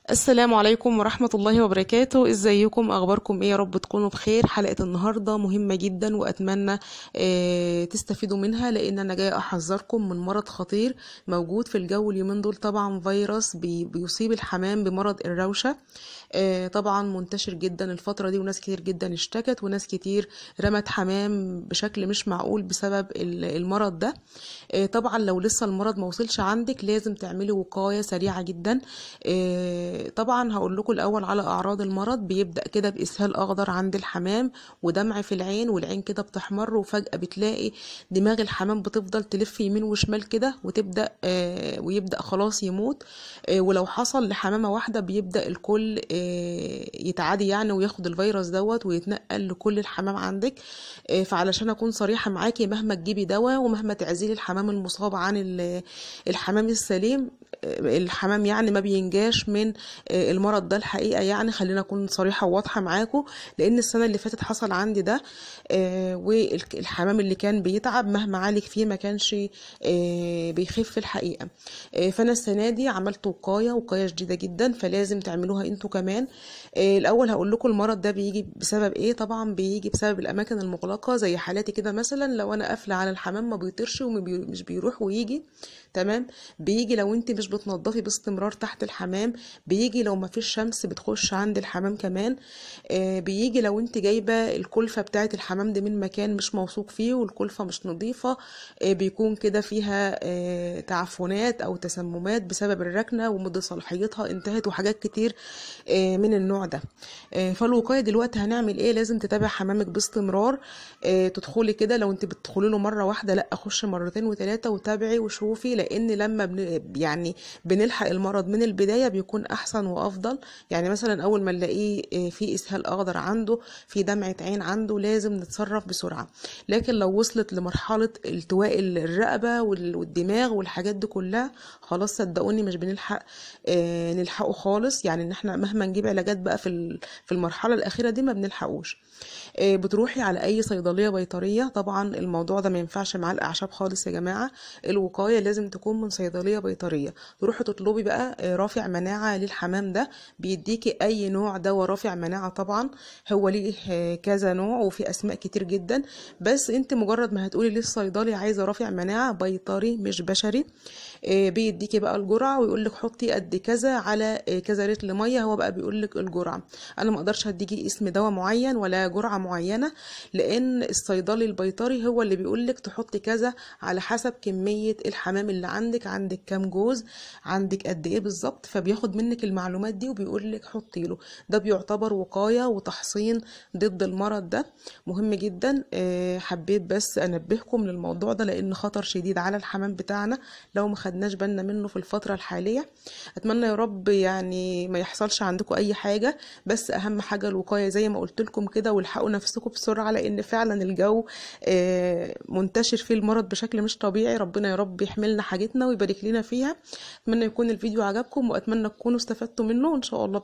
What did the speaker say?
السلام عليكم ورحمة الله وبركاته. ازيكم؟ اخباركم ايه؟ يا رب تكونوا بخير. حلقة النهاردة مهمة جدا واتمنى تستفيدوا منها، لان انا جاية احذركم من مرض خطير موجود في الجو اليومين دول. طبعا فيروس بيصيب الحمام بمرض الروشة. طبعا منتشر جدا الفترة دي، وناس كتير جدا اشتكت، وناس كتير رمت حمام بشكل مش معقول بسبب المرض ده. طبعا لو لسه المرض ما وصلش عندك لازم تعملي وقاية سريعة جدا. طبعا هقول لكم الاول على اعراض المرض. بيبدأ كده باسهال اخضر عند الحمام، ودمع في العين، والعين كده بتحمر، وفجأة بتلاقي دماغ الحمام بتفضل تلف يمين وشمال كده، وتبدأ ويبدأ خلاص يموت. ولو حصل لحمامة واحدة بيبدأ الكل يتعادي يعني، وياخد الفيروس دوت ويتنقل لكل الحمام عندك. فعلشان اكون صريحة معاكي، مهما تجيبي دواء ومهما تعزلي الحمام المصاب عن الحمام السليم، الحمام يعني ما بينجاش من المرض ده الحقيقة. يعني خلينا اكون صريحة وواضحة معاكم، لان السنة اللي فاتت حصل عندي ده. والحمام اللي كان بيتعب مهما عالج فيه ما كانش بيخف الحقيقة. فانا السنة دي عملت وقاية شديدة جدا، فلازم تعملوها انتوا كمان. الاول هقول لكم المرض ده بيجي بسبب ايه. طبعا بيجي بسبب الاماكن المغلقة، زي حالاتي كده مثلا. لو انا قافلة على الحمام ما بيطيرش ومش بيروح ويجي، تمام. بيجي لو انت مش بتنضفي باستمرار تحت الحمام، بيجي لو ما فيش شمس بتخش عند الحمام كمان. بيجي لو انت جايبه الكلفه بتاعه الحمام دي من مكان مش موثوق فيه، والكلفه مش نظيفه، بيكون كده فيها تعفنات او تسممات بسبب الركنه ومدة صلاحيتها انتهت، وحاجات كتير من النوع ده. فالوقايه دلوقتي هنعمل ايه؟ لازم تتابع حمامك باستمرار. تدخلي كده، لو انت بتدخلي له مره واحده لا، خش مرتين وثلاثه وتابعي وشوفي، لان لما يعني بنلحق المرض من البدايه بيكون احسن وافضل. يعني مثلا اول ما نلاقيه في اسهال اخضر عنده، في دمعه عين عنده، لازم نتصرف بسرعه. لكن لو وصلت لمرحله التواء الرقبه والدماغ والحاجات دي كلها، خلاص صدقوني مش بنلحق نلحقه خالص. يعني ان احنا مهما نجيب علاجات بقى في المرحله الاخيره دي ما بنلحقوش. بتروحي على اي صيدليه بيطريه. طبعا الموضوع ده ما ينفعش مع الاعشاب خالص يا جماعه. الوقايه لازم تكون من صيدليه بيطريه. تروحي تطلبي بقى رافع مناعه للحمام ده، بيديكي اي نوع دواء رافع مناعه. طبعا هو ليه كذا نوع وفي اسماء كتير جدا، بس انت مجرد ما هتقولي للصيدلي عايزه رافع مناعه بيطري مش بشري، بيديكي بقى الجرعه ويقول لك حطي قد كذا على كذا لتر ميه. هو بقى بيقول لك الجرعه. انا ما اقدرش اديكي اسم دواء معين ولا جرعه معينه، لان الصيدلي البيطري هو اللي بيقول لك تحطي كذا على حسب كميه الحمام اللي عندك كام جوز، عندك قد ايه بالظبط. فبياخد منك المعلومات دي وبيقول لك حطي له. ده بيعتبر وقايه وتحصين ضد المرض ده، مهم جدا. حبيت بس انبهكم للموضوع ده، لان خطر شديد على الحمام بتاعنا لو ما خدناش بالنا منه في الفتره الحاليه. اتمنى يا رب يعني ما يحصلش عندكم اي حاجه، بس اهم حاجه الوقايه زي ما قلت لكم كده. والحقوا نفسكم بسرعه، لان فعلا الجو منتشر فيه المرض بشكل مش طبيعي. ربنا يا رب يحملنا حاجتنا ويبارك لنا فيها. اتمنى يكون الفيديو عجبكم، واتمنى تكونوا استفدتوا منه ان شاء الله.